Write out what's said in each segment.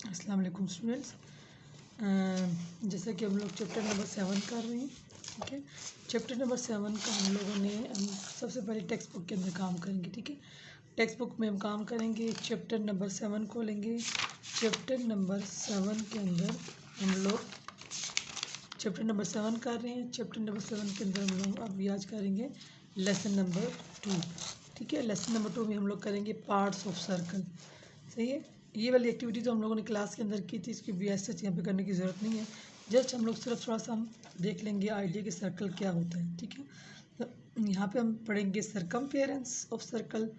अस्सलाम वालेकुम स्टूडेंट्स। जैसा कि हम लोग चैप्टर नंबर 7 कर रहे हैं, ठीक है। चैप्टर नंबर 7 का हम सबसे पहले टेक्स्ट बुक के अंदर काम करेंगे, ठीक है। टेक्स्ट बुक में हम काम करेंगे, चैप्टर नंबर 7 को लेंगे। चैप्टर नंबर 7 के अंदर हम लोग चैप्टर नंबर 7 कर रहे हैं। चैप्टर नंबर 7 के अंदर हम लोग अब आज करेंगे लेसन नंबर 2, ठीक है। लेसन नंबर 2 में हम लोग करेंगे पार्ट्स ऑफ सर्कल, सही है। ये वाली एक्टिविटी तो हम लोगों ने क्लास के अंदर की थी, इसकी भी ऐसा यहाँ पे करने की ज़रूरत नहीं है। जस्ट हम लोग सिर्फ थोड़ा सा हम देख लेंगे आइडिया कि सर्कल क्या होता है, ठीक है। तो यहाँ पे हम पढ़ेंगे circumference of circle,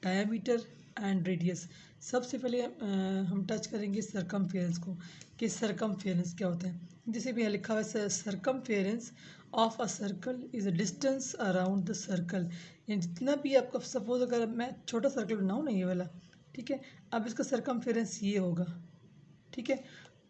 diameter and radius. सबसे पहले हम टच करेंगे सरकमफेरेंस को कि सरकमफेरेंस क्या होता है। जैसे भी यहाँ लिखा हुआ है, circumference of a circle is a distance around the circle. यानी जितना भी आपका, सपोज अगर मैं छोटा सर्कल बनाऊँ ना, ये वाला, ठीक है। अब इसका सरकमफेरेंस ये होगा, ठीक है।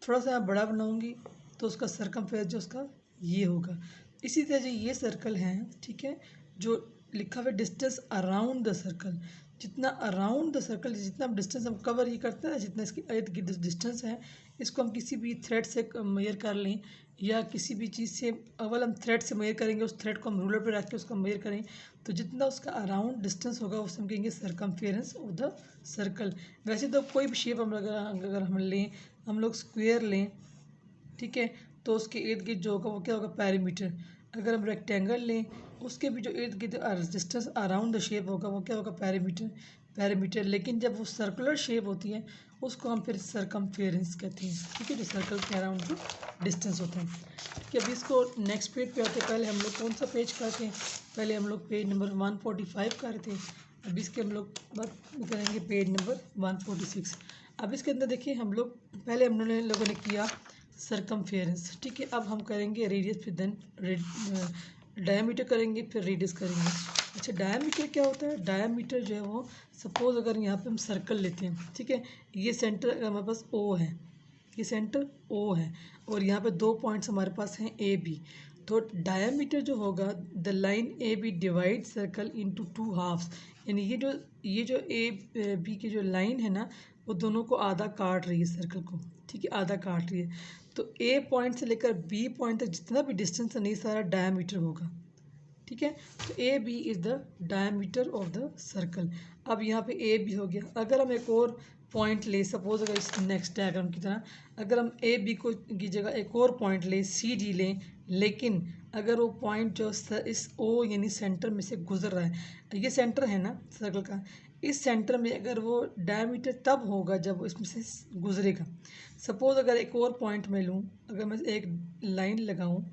थोड़ा सा मैं बड़ा बनाऊंगी तो उसका सरकमफेरेंस जो उसका ये होगा। इसी तरह जो ये सर्कल है, ठीक है, जो लिखा हुआ डिस्टेंस अराउंड द सर्कल, जितना अराउंड द सर्कल जितना डिस्टेंस हम कवर ये करते हैं, जितना इसकी इर्द गिर्द डिस्टेंस है, इसको हम किसी भी थ्रेड से मेजर कर लें या किसी भी चीज़ से, अव्वल हम थ्रेड से मेजर करेंगे, उस थ्रेड को हम रूलर पे रख के उसका मेजर करें, तो जितना उसका अराउंड डिस्टेंस होगा उसे हम कहेंगे सरकमफेरेंस ऑफ द सर्कल। वैसे तो कोई भी शेप हम अगर हम लें, हम लोग स्क्वायर लें, ठीक है, तो उसके इर्द गिर्द जो होगा वो क्या होगा, पैरीमीटर। अगर हम रेक्टेंगल लें, उसके भी जो इर्द गिर्द डिस्टेंस अराउंड द शेप होगा वो क्या होगा, पैरीमीटर। लेकिन जब वो सर्कुलर शेप होती है उसको हम फिर सरकमफेरेंस कहते हैं, ठीक है, जो सर्कल के अराउंड जो डिस्टेंस होता है, ठीक है। अभी इसको नेक्स्ट पेज पे आते हैं। पहले हम लोग कौन सा पेज करते हैं, पहले हम लोग पेज नंबर 145 कर रहे थे। अब इसके हम लोग बात करेंगे पेज नंबर 146। अब इसके अंदर देखिए, हम लोग पहले लोगों ने किया सरकमफेरेंस, ठीक है। अब हम करेंगे रेडियस, फिर देन डायमीटर करेंगे, फिर रेडियस करेंगे। अच्छा, डायमीटर क्या होता है? डायमीटर जो है वो, सपोज अगर यहाँ पे हम सर्कल लेते हैं, ठीक है, ये सेंटर अगर हमारे पास ओ है, ये सेंटर ओ है, और यहाँ पे 2 पॉइंट्स हमारे पास हैं ए बी, तो डायमीटर जो होगा, the line A B divide circle into 2 halves. यानी ये जो ए बी की जो लाइन है ना, वो दोनों को आधा काट रही है सर्कल को, ठीक है, आधा काट रही है। तो ए पॉइंट से लेकर बी पॉइंट तक जितना भी डिस्टेंस है, नहीं सारा डायमीटर होगा, ठीक है। तो A B is the diameter of the circle. अब यहाँ पे ए बी हो गया। अगर हम एक और पॉइंट ले, सपोज अगर इस नेक्स्ट डायग्राम की तरह, अगर हम ए बी को की जगह एक और पॉइंट लें, सी डी लें, लेकिन अगर वो पॉइंट जो इस ओ यानी सेंटर में से गुजर रहा है, ये सेंटर है ना सर्कल का, इस सेंटर में अगर वो डायमीटर तब होगा जब वो इसमें से गुजरेगा। सपोज अगर एक और पॉइंट मैं लूँ, अगर मैं एक लाइन लगाऊँ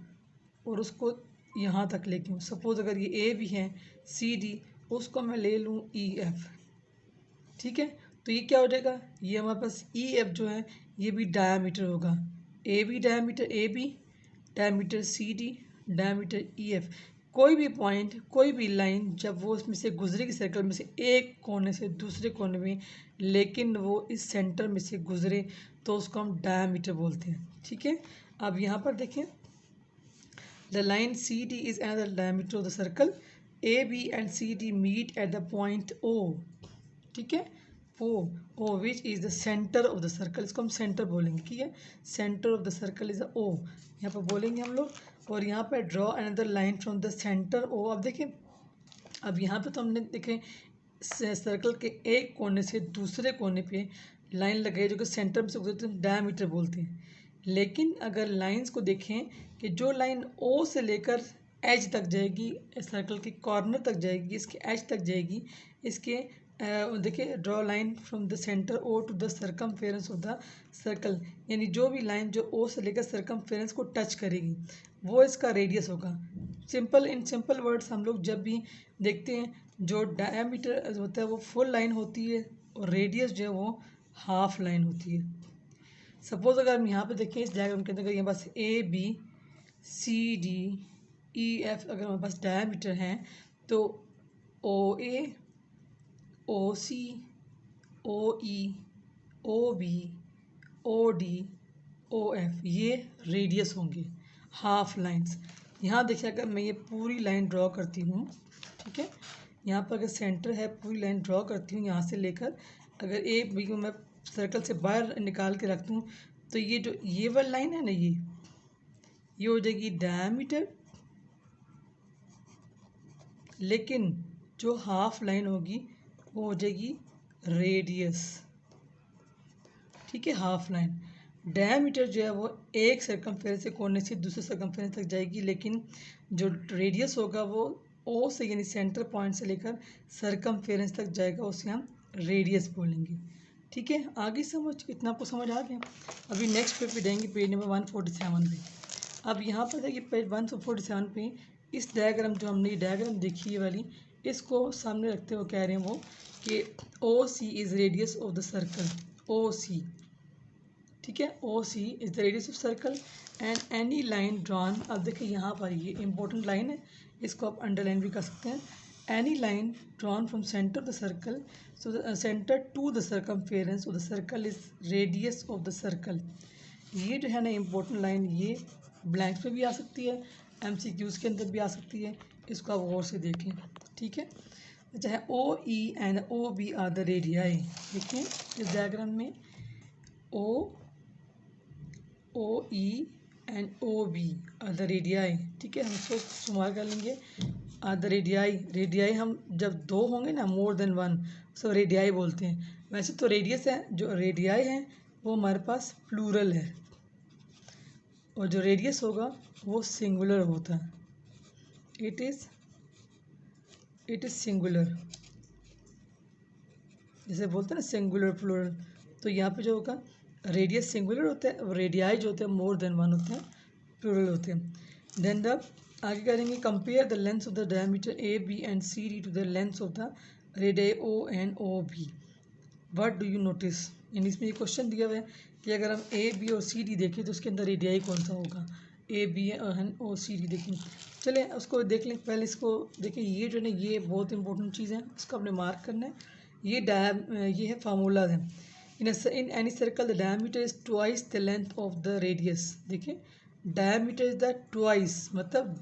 और उसको यहाँ तक लेके हूँ, सपोज अगर ये ए भी है, सी डी, उसको मैं ले लूँ ई एफ, ठीक है, तो ये क्या हो जाएगा, ये हमारे पास ई एफ जो है ये भी डायमीटर होगा। A B diameter A B, diameter C D, diameter E F. कोई भी पॉइंट, कोई भी लाइन जब वो इसमें से गुजरेगी सर्कल में से एक कोने से दूसरे कोने में, लेकिन वो इस सेंटर में से गुजरे, तो उसको हम डायमीटर बोलते हैं, ठीक है। अब यहाँ पर देखें, the line CD is another diameter of the circle. AB and CD meet at the point O, ठीक है, O which is the center of the circle. इसको हम सेंटर बोलेंगे, ठीक है, centre of the circle is O, यहाँ पर बोलेंगे हम लोग। और यहाँ पर draw another line from the centre O। अब देखें, अब यहाँ पे तो हमने देखें सर्कल के एक कोने से दूसरे कोने पे लाइन लगाई जो कि सेंटर में से गुजरते हैं, डायमीटर बोलते हैं। लेकिन अगर लाइंस को देखें कि जो लाइन ओ से लेकर एज तक जाएगी, सर्कल के कॉर्नर तक जाएगी, इसके एज तक जाएगी, इसके देखिए, draw line from the centre O to the circumference of the circle. यानी जो भी लाइन जो ओ से लेकर सरकमफेरेंस को टच करेगी वो इसका रेडियस होगा। इन सिंपल वर्ड्स हम लोग जब भी देखते हैं, जो डायमीटर होता है वो फुल लाइन होती है और रेडियस जो है वो हाफ लाइन होती है। सपोज अगर हम यहाँ पे देखें इस डायग्राम के अंदर, यहाँ पास A B C D E F अगर हमारे पास डायमीटर हैं, तो O A, O C, O E, O B, O D, O F, ये रेडियस होंगे, हाफ लाइंस। यहाँ देखिए, अगर मैं ये पूरी लाइन ड्रॉ करती हूँ, ठीक है, यहाँ पर अगर सेंटर है, पूरी लाइन ड्रॉ करती हूँ यहाँ से लेकर, अगर ए बी को मैं सर्कल से बाहर निकाल के रखता हूँ तो ये जो ये वाली लाइन है ना, ये हो जाएगी डायमीटर, लेकिन जो हाफ लाइन होगी वो हो जाएगी रेडियस। ठीक है, हाफ लाइन। डायमीटर जो है वो एक सर्कमफेरेंस से कोने से दूसरे सर्कमफेरेंस तक जाएगी, लेकिन जो रेडियस होगा वो ओ से यानी सेंटर पॉइंट से लेकर सर्कमफेरेंस तक जाएगा, उसे हम रेडियस बोलेंगे। ठीक है, आगे समझ, इतना आपको समझ आ गया। अभी नेक्स्ट पेज पे जाएंगे, पेज नंबर 147 पे। अब यहाँ पर देखिए पेज 147 पे इस डायग्राम, जो हमने ये डायग्राम देखी है वाली, इसको सामने रखते हुए कह रहे हैं वो कि O C is radius of the circle. O C, ठीक है, O C is the radius of circle and any line drawn. अब देखिए यहाँ पर ये इंपॉर्टेंट लाइन है, इसको आप अंडरलाइन भी कर सकते हैं। Any line drawn from centre of the circle, so the centre to the circumference of the circle is radius of the circle. ये जो है ना इंपॉर्टेंट लाइन, ये ब्लैंक्स में भी आ सकती है, MCQs के अंदर भी आ सकती है, इसको आप गौर से देखें। ठीक है, अच्छा, O E and O B are the radii. देखें इस डायग्राम में O E and O B are the radii. ठीक है, हम इसको शुमार कर लेंगे आर द रेडियाई। रेडियाई हम जब दो होंगे ना, मोर देन वन, सो रेडियाई बोलते हैं। वैसे तो रेडियस है, जो रेडियाई है वो हमारे पास प्लूरल है, और जो रेडियस होगा वो सिंगुलर होता है। इट इज सिंगुलर, जैसे बोलते हैं ना सिंगुलर प्लूरल। तो यहाँ पे जो होगा रेडियस सिंगुलर होता है, और रेडियाई जो होते हैं मोर देन वन होते हैं, प्लूरल होते हैं। देन द आगे करेंगे, compare the length of the diameter A B and C D to the length of the radii O and O B. What do you notice, यानी इसमें ये question दिया हुआ है कि अगर हम ए बी और सी डी देखें तो उसके अंदर रेडियाई कौन सा होगा, A B and O C D देखें। चलें उसको देख लें, पहले इसको देखें। ये जो है ये बहुत इंपॉर्टेंट चीज़ है, इसको आपने मार्क करना है। ये है फार्मूला है। In any circle the diameter is twice the length of the radius. देखिए डायमीटर इज द ट्वाइस, मतलब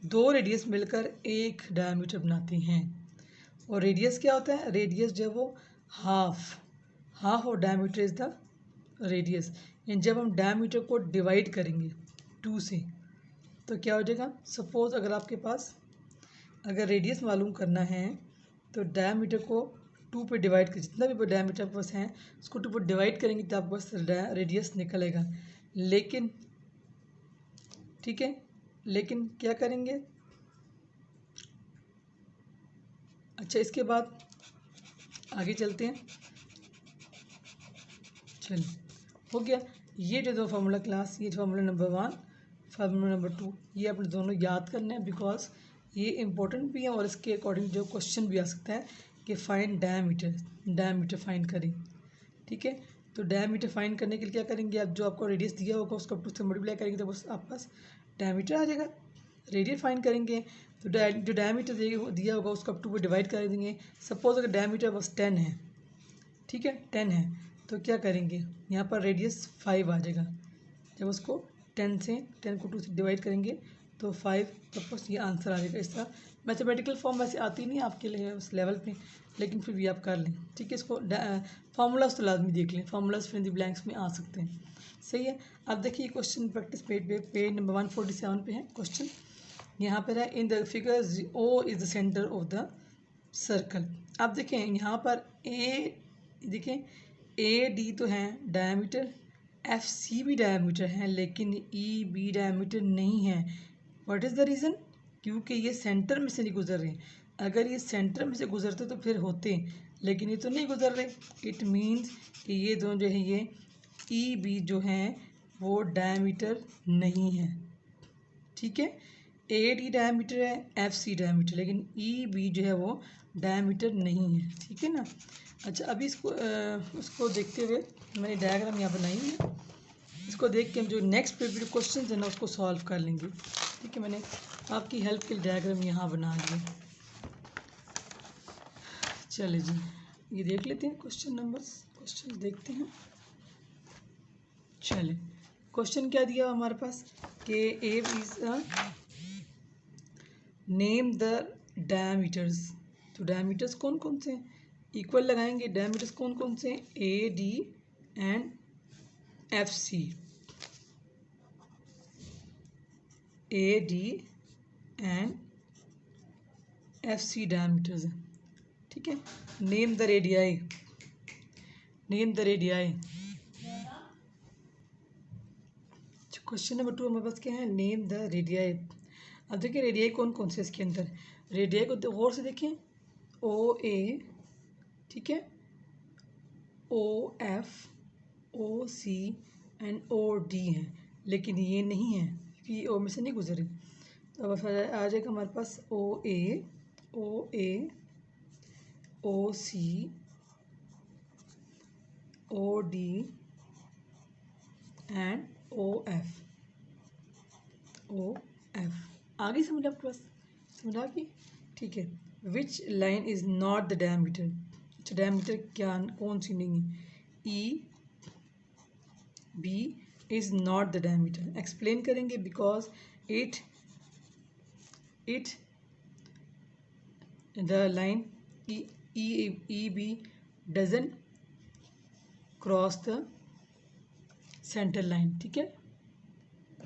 दो रेडियस मिलकर एक डायमीटर बनाते हैं। और रेडियस क्या होता है, रेडियस जो है वो half of diameter is the radius. यानी जब हम डायमीटर को डिवाइड करेंगे 2 से तो क्या हो जाएगा, सपोज अगर आपके पास अगर रेडियस मालूम करना है तो डायमीटर को 2 पे डिवाइड कर, जितना भी डायमीटर आपके पास है उसको 2 पे डिवाइड करेंगे तो आपके पास रेडियस निकलेगा। लेकिन ठीक है, लेकिन क्या करेंगे, अच्छा इसके बाद आगे चलते हैं। चलिए हो गया, ये जो दो फार्मूला क्लास, ये फार्मूला नंबर 1, फार्मूला नंबर 2, ये अपने दोनों याद करने हैं, बिकॉज ये इंपॉर्टेंट भी है और इसके अकॉर्डिंग जो क्वेश्चन भी आ सकता है कि फाइंड डायमीटर फाइंड करें। ठीक है, तो डायमीटर फाइंड करने के लिए क्या करेंगे, आप जो आपको रेडियस दिया होगा उसको 2 से मल्टीप्लाई करेंगे तो बस आपके पास डायमीटर आ जाएगा। रेडियस फाइंड करेंगे तो जो डायमीटर दिया होगा उसको आप 2 पे डिवाइड कर देंगे। सपोज अगर डायमीटर बस 10 है, ठीक है 10 है, तो क्या करेंगे यहाँ पर रेडियस 5 आ जाएगा। जब उसको 10 को 2 से डिवाइड करेंगे तो 5, तो बस ये आंसर आ जाएगा। इस तरह मैथमेटिकल फॉर्म वैसे आती नहीं आपके लिए उस लेवल पे, लेकिन फिर भी आप कर लें। ठीक है, इसको फार्मूलाज तो लाजमी देख लें, फार्मूलाज फिर द ब्लैंक्स में आ सकते हैं। सही है, अब देखिए क्वेश्चन प्रैक्टिस पेज नंबर 147 पे है क्वेश्चन। यहाँ पर है, in the figures O is the centre of the circle. अब देखें यहाँ पर देखें ए डी तो है डायमीटर, एफ सी भी डायमीटर है, लेकिन ई बी डायमीटर नहीं है। व्हाट इज़ द रीज़न, क्योंकि ये सेंटर में से नहीं गुजर रहे। अगर ये सेंटर में से गुजरते तो फिर होते, लेकिन ये तो नहीं गुजर रहे। इट मीन्स कि ये दोनों जो है ये ई बी जो हैं वो डायमीटर नहीं है। ठीक है, ए डी डायमीटर है, एफ सी डायमीटर, लेकिन ई बी जो है वो डायमीटर नहीं है। ठीक है ना, अच्छा अभी उसको देखते हुए मैंने डायग्राम यहाँ बनाई है, इसको देख के हम जो नेक्स्ट पेपर क्वेश्चन है ना उसको सॉल्व कर लेंगे। ठीक है, मैंने आपकी हेल्प के लिए डायग्राम यहाँ बना दिया। चलिए जी, ये देख लेते हैं क्वेश्चन देखते हैं। चलिए क्वेश्चन क्या दिया हमारे पास कि ए इज नेम द डायमीटर्स। तो डायमीटर्स कौन कौन से हैं, इक्वल लगाएंगे। डायमीटर्स कौन कौन से? A D and F C, A D and F C diameters हैं, ठीक है। Name the radii, name the radii. Question number 2 हमारे पास क्या है? Name the radii. अब देखिए रेडियाई कौन कौन से इसके अंदर, रेडियाई को गौर से देखें। ओ ए, ठीक है, O F, O C and O D हैं, लेकिन ये नहीं है कि ओ में से नहीं गुजरे। तो अब आ जाएगा हमारे पास O A, O C, O D and O F, O F. आगे समझ आपके पास, समझा कि ठीक है। Which line is not the diameter, अच्छा डायमीटर क्या कौन सी नहीं है? E B is not the diameter. Explain करेंगे because it the line E B doesn't cross the centre line, ठीक है,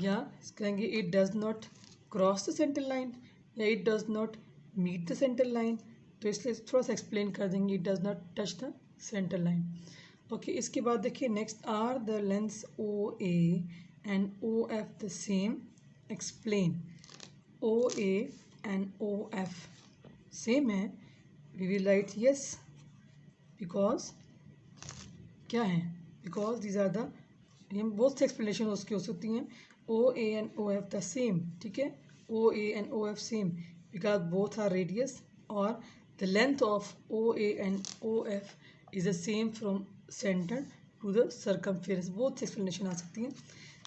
या कहेंगे it does not cross the centre line, या it does not meet the centre line. तो इसलिए थोड़ा सा एक्सप्लेन कर देंगे, it does not touch the centre line. Okay, इसके बाद देखिए next, are the lengths O A and O F the same? Explain. O A and O F same है, we will write yes, because क्या है? Because these are the, हम बहुत सी explanation उसकी हो सकती हैं। O A and O F the same, ठीक है, O A and O F same because both are radius, और the length of O A and O F is the same from centre to the circumference. बहुत सी explanation आ सकती हैं।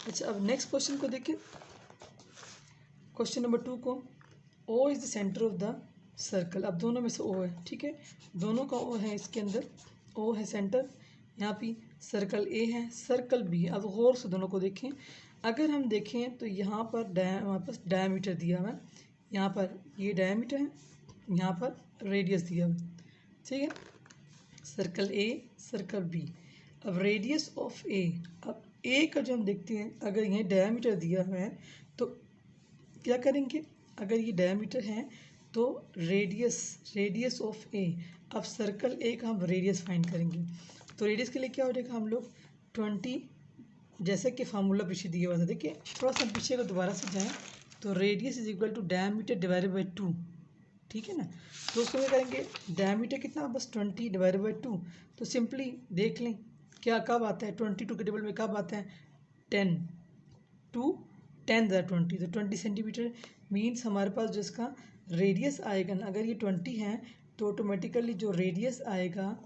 अच्छा, अब next question को देखिए, क्वेश्चन नंबर 2 को। O is the centre of the circle. अब दोनों में से ओ है, ठीक है, दोनों का ओ है, इसके अंदर ओ है सेंटर, यहाँ पे सर्कल ए है, सर्कल बी है। अब गौर से दोनों को देखें। अगर हम देखें तो यहाँ पर हमारे पास डायमीटर दिया हुआ है, यहाँ पर ये डायमीटर है, यहाँ पर रेडियस दिया हुआ है, ठीक है, सर्कल ए, सर्कल बी। अब रेडियस ऑफ ए, अब ए का जो हम देखते हैं, अगर ये डायमीटर दिया हुआ है तो क्या करेंगे? अगर ये डायमीटर है तो रेडियस ऑफ ए, अब सर्कल ए का हम रेडियस फाइंड करेंगे। तो रेडियस के लिए क्या हो जाएगा? हम लोग 20, जैसे कि फार्मूला पीछे दिया हुआ था, देखिए थोड़ा सा पीछे को दोबारा से जाएं, तो radius is equal to diameter divided by 2, ठीक है ना। तो उसको क्या करेंगे? डायमीटर कितना? बस 20 डिवाइडेड बाई 2। तो सिंपली देख लें क्या कब आता है, 22 के टेबल में कब आता है? 10 टू 10 20, तो 20 सेंटीमीटर मीन्स हमारे पास जो इसका रेडियस आएगा ना, अगर ये 20 है तो ऑटोमेटिकली जो रेडियस आएगा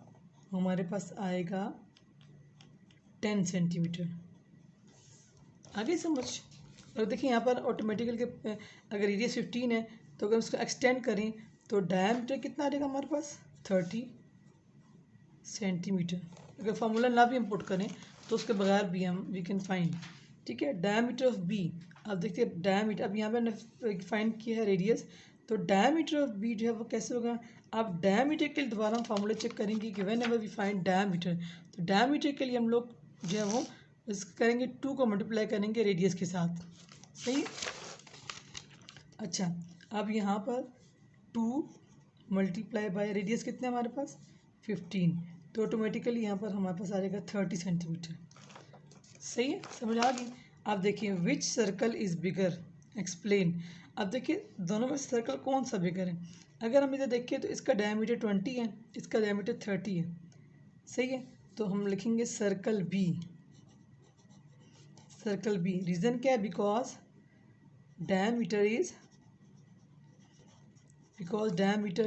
हमारे पास आएगा 10 सेंटीमीटर। आगे समझ। और देखिए यहाँ पर ऑटोमेटिकल के अगर रेडियस 15 है तो अगर उसको एक्सटेंड करें तो डायमीटर कितना आ जाएगा हमारे पास? 30 सेंटीमीटर। अगर फार्मूला ना भी हम पुट करें तो उसके बगैर भी हम वी कैन फाइंड, ठीक है। डायमीटर ऑफ बी, अब देखिए डायमीटर, अब यहाँ पर फाइंड किया है रेडियस, तो डायमीटर ऑफ बी जो है वो कैसे होगा? अब डायमीटर के लिए दोबारा हम फार्मूला चेक करेंगे कि whenever we find diameter, तो डायमीटर के लिए हम लोग जो है वो करेंगे 2 को मल्टीप्लाई करेंगे रेडियस के साथ, सही। अच्छा, अब यहाँ पर 2 मल्टीप्लाई बाय रेडियस कितने हमारे पास? 15, तो ऑटोमेटिकली यहाँ पर हमारे पास आ जाएगा 30 सेंटीमीटर, सही है, समझ आ गई। अब देखिए विच सर्कल इज़ बिगर? एक्सप्लेन। अब देखिए दोनों में सर्कल कौन सा बिगर है? अगर हम इधर देखें तो इसका डायमीटर 20 है, इसका डायमीटर 30 है, सही है, तो हम लिखेंगे circle B, circle B. Reason क्या है? बिकॉज डायमीटर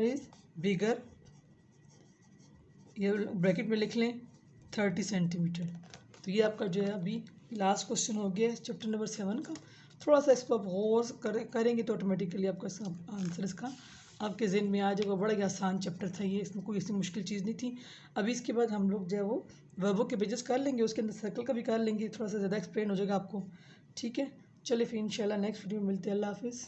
इज बिगर, ये ब्रैकेट में लिख लें 30 सेंटीमीटर। तो ये आपका जो है अभी लास्ट क्वेश्चन हो गया चैप्टर नंबर 7 का। थोड़ा सा इसको आप गौर करेंगे तो ऑटोमेटिकली आपका आंसर इसका आपके जहन में आ जाएगा। बड़ा ही आसान चैप्टर था ये, इसमें कोई ऐसी मुश्किल चीज़ नहीं थी। अभी इसके बाद हम लोग जो है वो वर्बों के पेजेस कर लेंगे, उसके अंदर सर्कल का भी कर लेंगे, थोड़ा सा ज़्यादा एक्सप्लेन हो जाएगा आपको, ठीक है। चलिए फिर इंशाल्लाह नेक्स्ट वीडियो में मिलते हैं। अल्लाह हाफिज़।